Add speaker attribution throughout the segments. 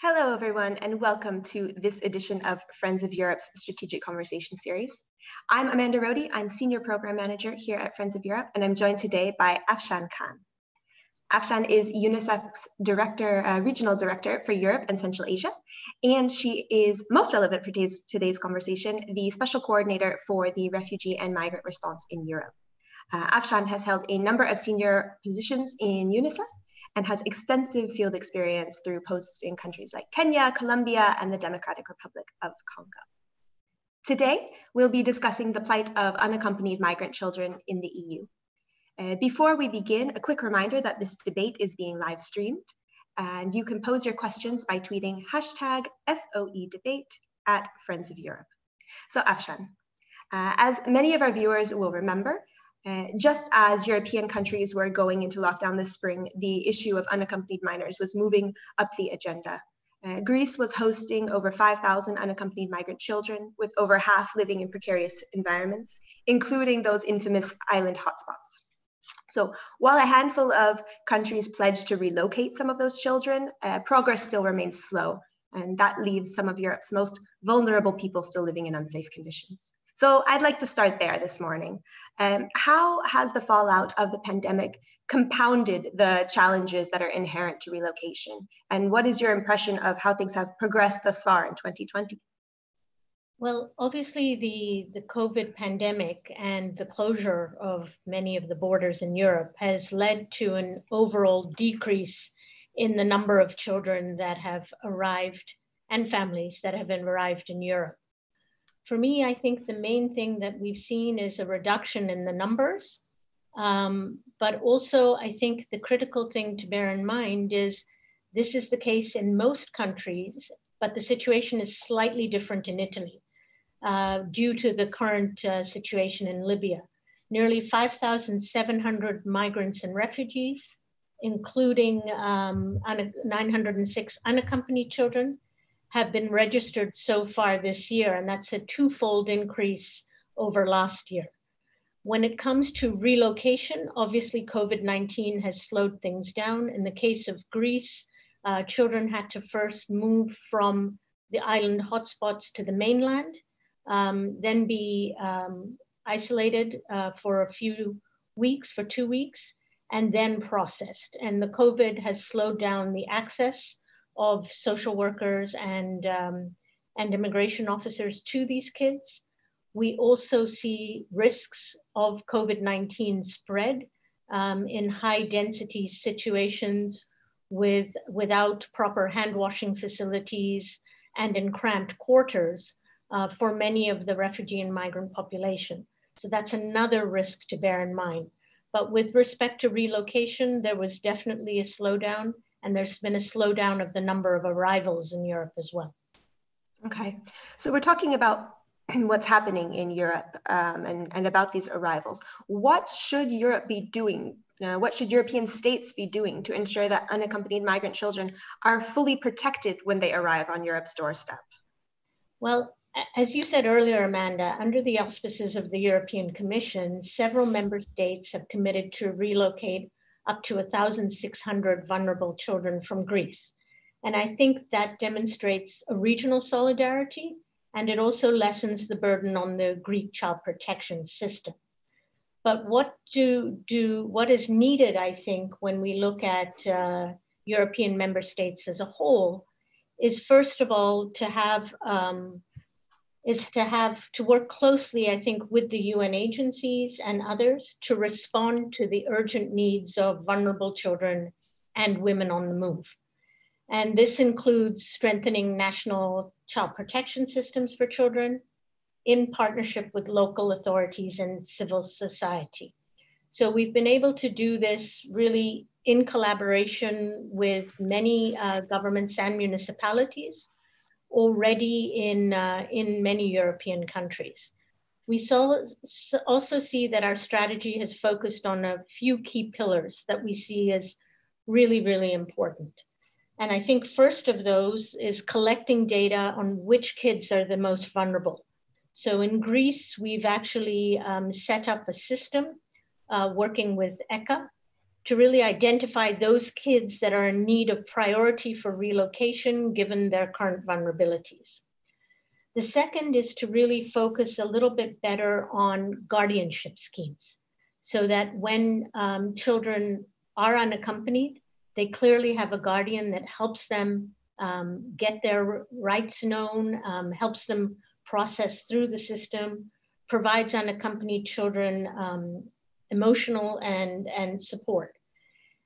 Speaker 1: Hello, everyone, and welcome to this edition of Friends of Europe's Strategic Conversation Series. I'm Amanda Rohde. I'm Senior Program Manager here at Friends of Europe, and I'm joined today by Afshan Khan. Afshan is UNICEF's Regional Director for Europe and Central Asia, and she is most relevant for today's conversation, the Special Coordinator for the Refugee and Migrant Response in Europe. Afshan has held a number of senior positions in UNICEF and has extensive field experience through posts in countries like Kenya, Colombia, and the Democratic Republic of Congo. Today, we'll be discussing the plight of unaccompanied migrant children in the EU. Before we begin, a quick reminder that this debate is being live streamed, and you can pose your questions by tweeting #FOEdebate at Friends of Europe. So Afshan, as many of our viewers will remember, just as European countries were going into lockdown this spring, the issue of unaccompanied minors was moving up the agenda. Greece was hosting over 5,000 unaccompanied migrant children, with over half living in precarious environments, including those infamous island hotspots. So while a handful of countries pledged to relocate some of those children, progress still remains slow, and that leaves some of Europe's most vulnerable people still living in unsafe conditions. So I'd like to start there this morning. How has the fallout of the pandemic compounded the challenges that are inherent to relocation? And what is your impression of how things have progressed thus far in 2020?
Speaker 2: Well, obviously the COVID pandemic and the closure of many of the borders in Europe has led to an overall decrease in the number of children that have arrived and families that have arrived in Europe. For me, I think the main thing that we've seen is a reduction in the numbers, but also I think the critical thing to bear in mind is this is the case in most countries, but the situation is slightly different in Italy due to the current situation in Libya. Nearly 5,700 migrants and refugees, including 906 unaccompanied children, have been registered so far this year, and that's a twofold increase over last year. When it comes to relocation, obviously COVID-19 has slowed things down. In the case of Greece, children had to first move from the island hotspots to the mainland, then be isolated for a few weeks, for 2 weeks, and then processed. And the COVID has slowed down the access of social workers and immigration officers to these kids. We also see risks of COVID-19 spread in high density situations without proper hand washing facilities and in cramped quarters for many of the refugee and migrant population. So that's another risk to bear in mind. But with respect to relocation, there was definitely a slowdown, and there's been a slowdown of the number of arrivals in Europe as well.
Speaker 1: Okay, so we're talking about what's happening in Europe and about these arrivals. What should Europe be doing? What should European states be doing to ensure that unaccompanied migrant children are fully protected when they arrive on Europe's doorstep?
Speaker 2: Well, as you said earlier, Amanda, under the auspices of the European Commission, several member states have committed to relocate up to 1,600 vulnerable children from Greece. And I think that demonstrates a regional solidarity, and it also lessens the burden on the Greek child protection system. But what is needed, I think, when we look at European member states as a whole, is first of all to work closely, I think, with the UN agencies and others to respond to the urgent needs of vulnerable children and women on the move. And this includes strengthening national child protection systems for children in partnership with local authorities and civil society. So we've been able to do this really in collaboration with many governments and municipalities already in many European countries. We also see that our strategy has focused on a few key pillars that we see as really, really important. And I think first of those is collecting data on which kids are the most vulnerable. So in Greece, we've actually set up a system working with ECHA to really identify those kids that are in need of priority for relocation given their current vulnerabilities. The second is to really focus a little bit better on guardianship schemes so that when children are unaccompanied, they clearly have a guardian that helps them get their rights known, helps them process through the system, provides unaccompanied children emotional and support.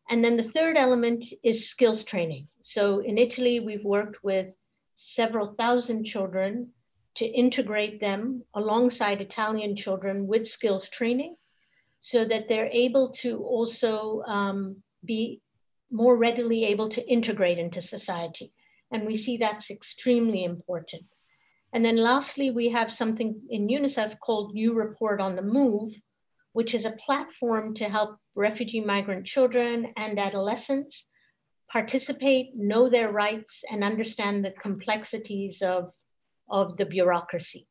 Speaker 2: And then the third element is skills training. So in Italy, we've worked with several thousand children to integrate them alongside Italian children with skills training so that they're able to also be more readily able to integrate into society. And we see that's extremely important. And then lastly, we have something in UNICEF called You Report on the Move, which is a platform to help refugee migrant children and adolescents participate, know their rights, and understand the complexities of the bureaucracy.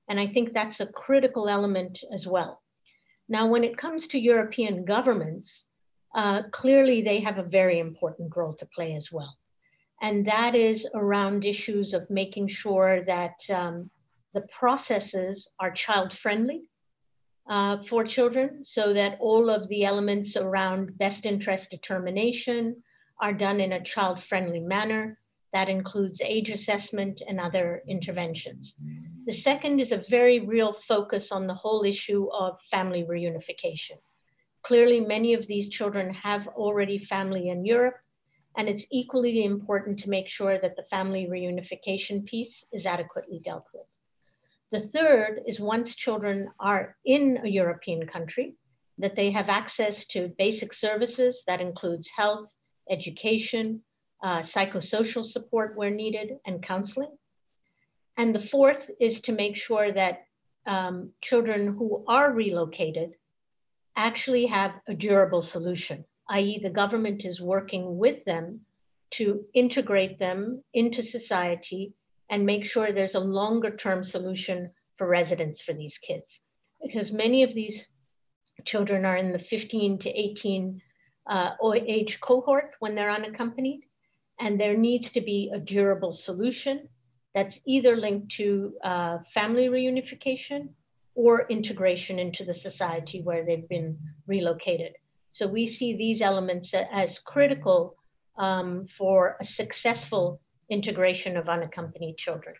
Speaker 2: And I think that's a critical element as well. Now, when it comes to European governments, clearly they have a very important role to play as well. And that is around issues of making sure that the processes are child-friendly for children, so that all of the elements around best interest determination are done in a child-friendly manner. That includes age assessment and other interventions. The second is a very real focus on the whole issue of family reunification. Clearly, many of these children have already family in Europe, and it's equally important to make sure that the family reunification piece is adequately dealt with. The third is once children are in a European country, that they have access to basic services that includes health, education, psychosocial support where needed, and counseling. And the fourth is to make sure that children who are relocated actually have a durable solution, i.e. the government is working with them to integrate them into society and make sure there's a longer term solution for residence for these kids. Because many of these children are in the 15 to 18 age cohort when they're unaccompanied, and there needs to be a durable solution that's either linked to family reunification or integration into the society where they've been relocated. So we see these elements as critical for a successful integration of unaccompanied children.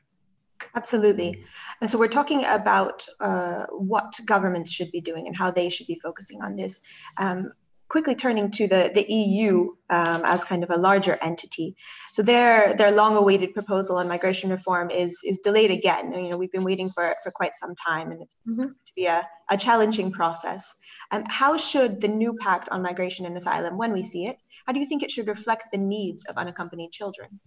Speaker 1: Absolutely. And so we're talking about what governments should be doing and how they should be focusing on this. Quickly turning to the EU as kind of a larger entity. So their long-awaited proposal on migration reform is delayed again. You know, we've been waiting for quite some time, and it's to be a challenging process. How should the new pact on migration and asylum, when we see it, how do you think it should reflect the needs of unaccompanied children?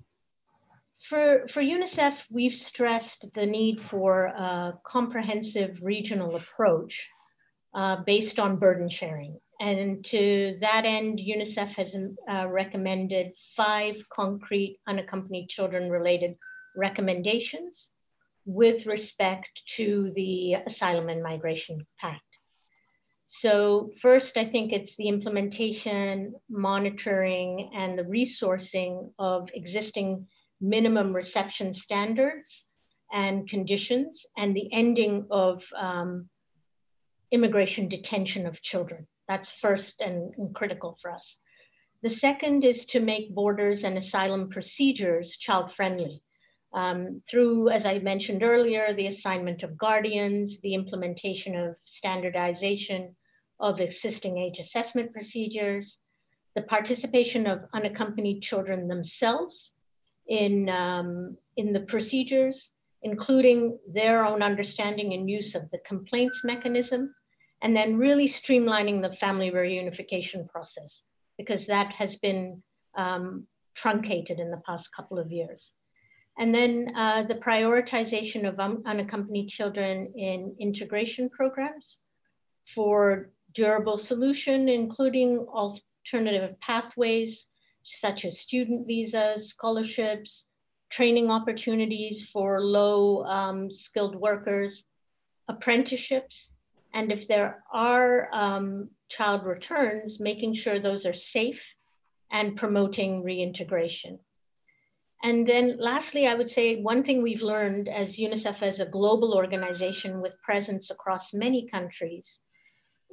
Speaker 2: For UNICEF, we've stressed the need for a comprehensive regional approach based on burden sharing. And to that end, UNICEF has recommended 5 concrete unaccompanied children-related recommendations with respect to the Asylum and Migration Pact. So first, I think it's the implementation, monitoring, and the resourcing of existing minimum reception standards and conditions, and the ending of immigration detention of children. That's first and critical for us. The second is to make borders and asylum procedures child-friendly through, as I mentioned earlier, the assignment of guardians, the implementation of standardization of existing age assessment procedures, the participation of unaccompanied children themselves in the procedures, including their own understanding and use of the complaints mechanism, and then really streamlining the family reunification process, because that has been truncated in the past couple of years. And then the prioritization of unaccompanied children in integration programs for durable solution, including alternative pathways, such as student visas, scholarships, training opportunities for low skilled workers, apprenticeships, and if there are child returns, making sure those are safe and promoting reintegration. And then lastly, I would say one thing we've learned as UNICEF, as a global organization with presence across many countries,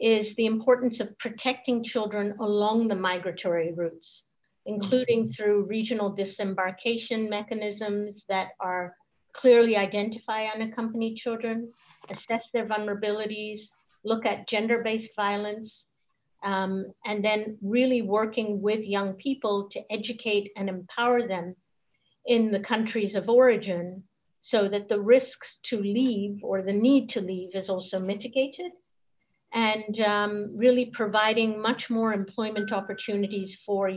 Speaker 2: is the importance of protecting children along the migratory routes, including through regional disembarkation mechanisms that are clearly identify unaccompanied children, assess their vulnerabilities, look at gender-based violence, and then really working with young people to educate and empower them in the countries of origin so that the risks to leave or the need to leave is also mitigated, and really providing much more employment opportunities for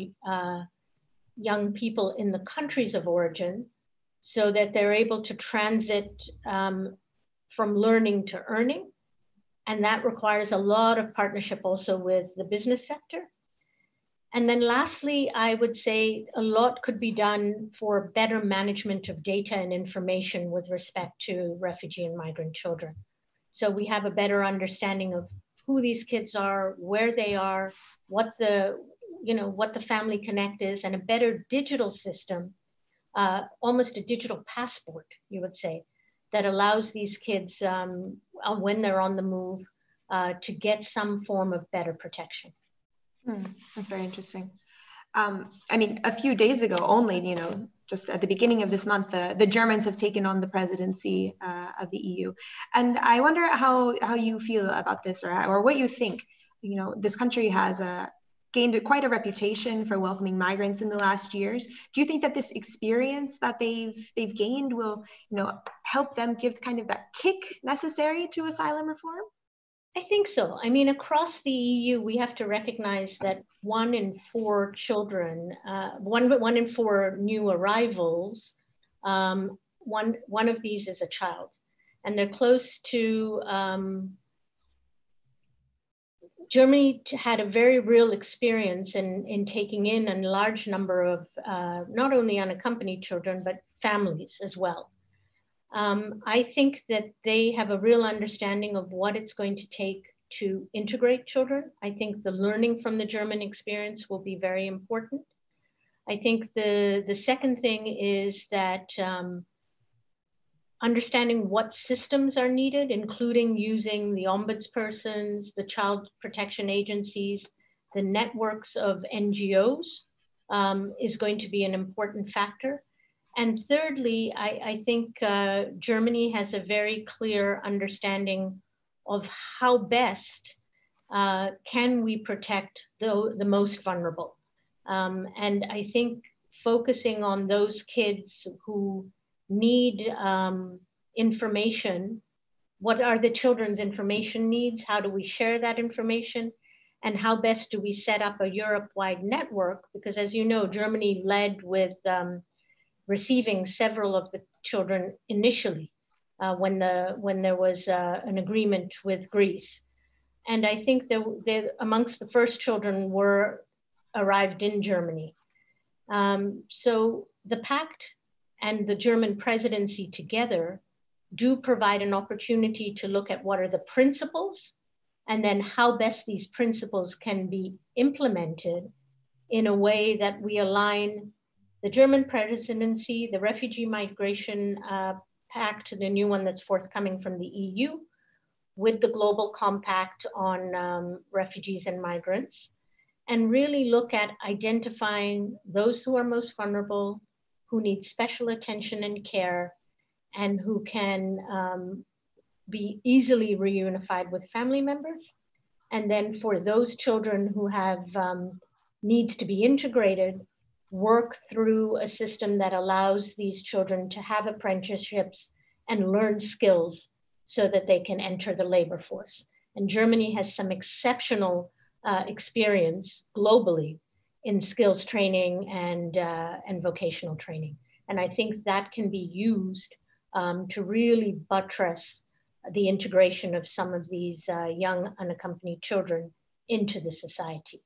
Speaker 2: young people in the countries of origin so that they're able to transit from learning to earning. And that requires a lot of partnership also with the business sector. And then lastly, I would say a lot could be done for better management of data and information with respect to refugee and migrant children. So we have a better understanding of who these kids are, where they are, what the family connect is, and a better digital system, almost a digital passport, you would say, that allows these kids, when they're on the move, to get some form of better protection.
Speaker 1: That's very interesting. I mean, a few days ago only, just at the beginning of this month, the Germans have taken on the presidency of the EU. And I wonder how you feel about this, or what you think. This country has gained quite a reputation for welcoming migrants in the last years. Do you think that this experience that they've gained will, help them give kind of that kick necessary to asylum reform?
Speaker 2: I think so. I mean, across the EU, we have to recognize that 1 in 4 children, one in 4 new arrivals, one of these is a child, and they're close to. Germany had a very real experience in taking in a large number of not only unaccompanied children, but families as well. I think that they have a real understanding of what it's going to take to integrate children. I think the learning from the German experience will be very important. I think the second thing is that understanding what systems are needed, including using the ombudspersons, the child protection agencies, the networks of NGOs, is going to be an important factor. And thirdly, I think Germany has a very clear understanding of how best can we protect the most vulnerable. And I think focusing on those kids who need information, what are the children's information needs? How do we share that information? And how best do we set up a Europe-wide network? Because as you know, Germany led with receiving several of the children initially when there was an agreement with Greece. And I think that amongst the first children were arrived in Germany. So the pact and the German presidency together do provide an opportunity to look at what are the principles and then how best these principles can be implemented in a way that we align the German presidency, the Refugee Migration Pact, the new one that's forthcoming from the EU, with the Global Compact on refugees and migrants, and really look at identifying those who are most vulnerable, who need special attention and care, and who can be easily reunified with family members. And then for those children who have needs to be integrated, work through a system that allows these children to have apprenticeships and learn skills so that they can enter the labor force. And Germany has some exceptional experience globally in skills training and vocational training. And I think that can be used to really buttress the integration of some of these young unaccompanied children into the society.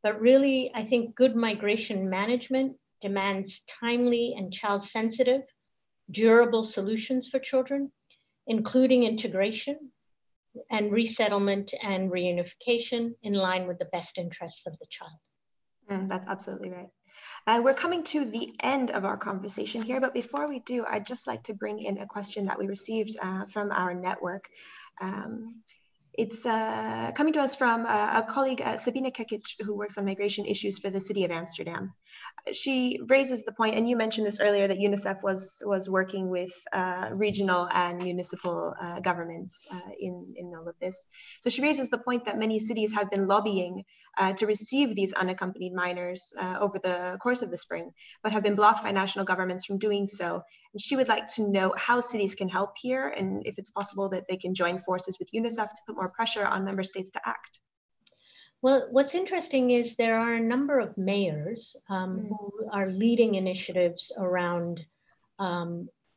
Speaker 2: But really, I think good migration management demands timely and child-sensitive, durable solutions for children, including integration, and resettlement and reunification in line with the best interests of the child.
Speaker 1: That's absolutely right. We're coming to the end of our conversation here, but before we do, I'd just like to bring in a question that we received from our network. It's coming to us from a colleague, Sabina Kekic, who works on migration issues for the city of Amsterdam. She raises the point, and you mentioned this earlier, that UNICEF was working with regional and municipal governments in all of this. So she raises the point that many cities have been lobbying to receive these unaccompanied minors over the course of the spring, but have been blocked by national governments from doing so. And she would like to know how cities can help here, and if it's possible that they can join forces with UNICEF to put more pressure on member states to act.
Speaker 2: Well, what's interesting is there are a number of mayors who are leading initiatives around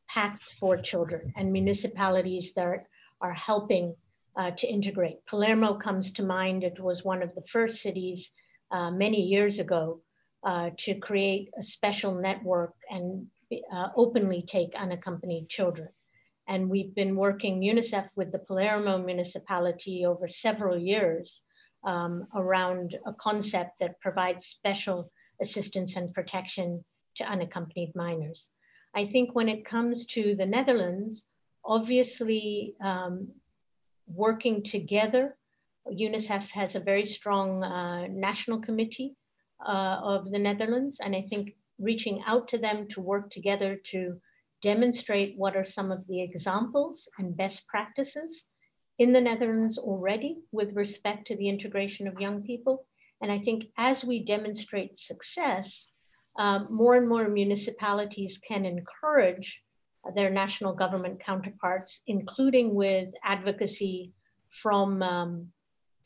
Speaker 2: pacts for children, and municipalities that are helping to integrate. Palermo comes to mind. It was one of the first cities many years ago to create a special network and openly take unaccompanied children. And we've been working, UNICEF, with the Palermo municipality over several years around a concept that provides special assistance and protection to unaccompanied minors. I think when it comes to the Netherlands, obviously working together, UNICEF has a very strong national committee of the Netherlands, and I think reaching out to them to work together to demonstrate what are some of the examples and best practices in the Netherlands already with respect to the integration of young people. And I think as we demonstrate success, more and more municipalities can encourage their national government counterparts, including with advocacy from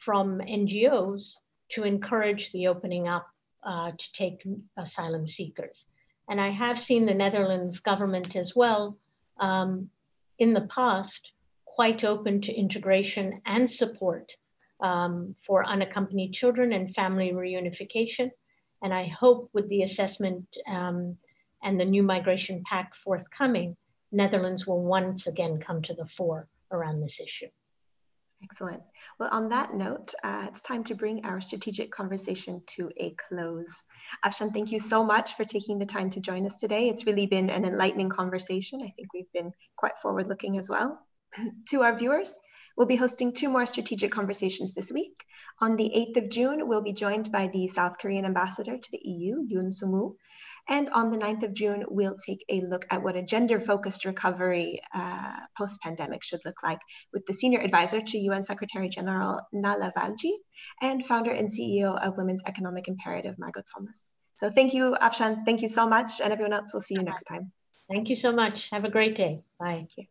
Speaker 2: NGOs, to encourage the opening up to take asylum seekers. And I have seen the Netherlands government as well in the past quite open to integration and support for unaccompanied children and family reunification. And I hope with the assessment and the new migration pact forthcoming, Netherlands will once again come to the fore around this issue.
Speaker 1: Excellent. Well, on that note, it's time to bring our strategic conversation to a close. Afshan, thank you so much for taking the time to join us today. It's really been an enlightening conversation. I think we've been quite forward-looking as well. To our viewers, we'll be hosting 2 more strategic conversations this week. On the 8th of June, we'll be joined by the South Korean ambassador to the EU, Yoon Soo-moo. And on the 9th of June, we'll take a look at what a gender-focused recovery post-pandemic should look like with the senior advisor to UN Secretary General Nala Valji and founder and CEO of Women's Economic Imperative, Margot Thomas. So thank you, Afshan. Thank you so much. And everyone else, we'll see you next time.
Speaker 2: Thank you so much. Have a great day. Bye.
Speaker 1: Thank you.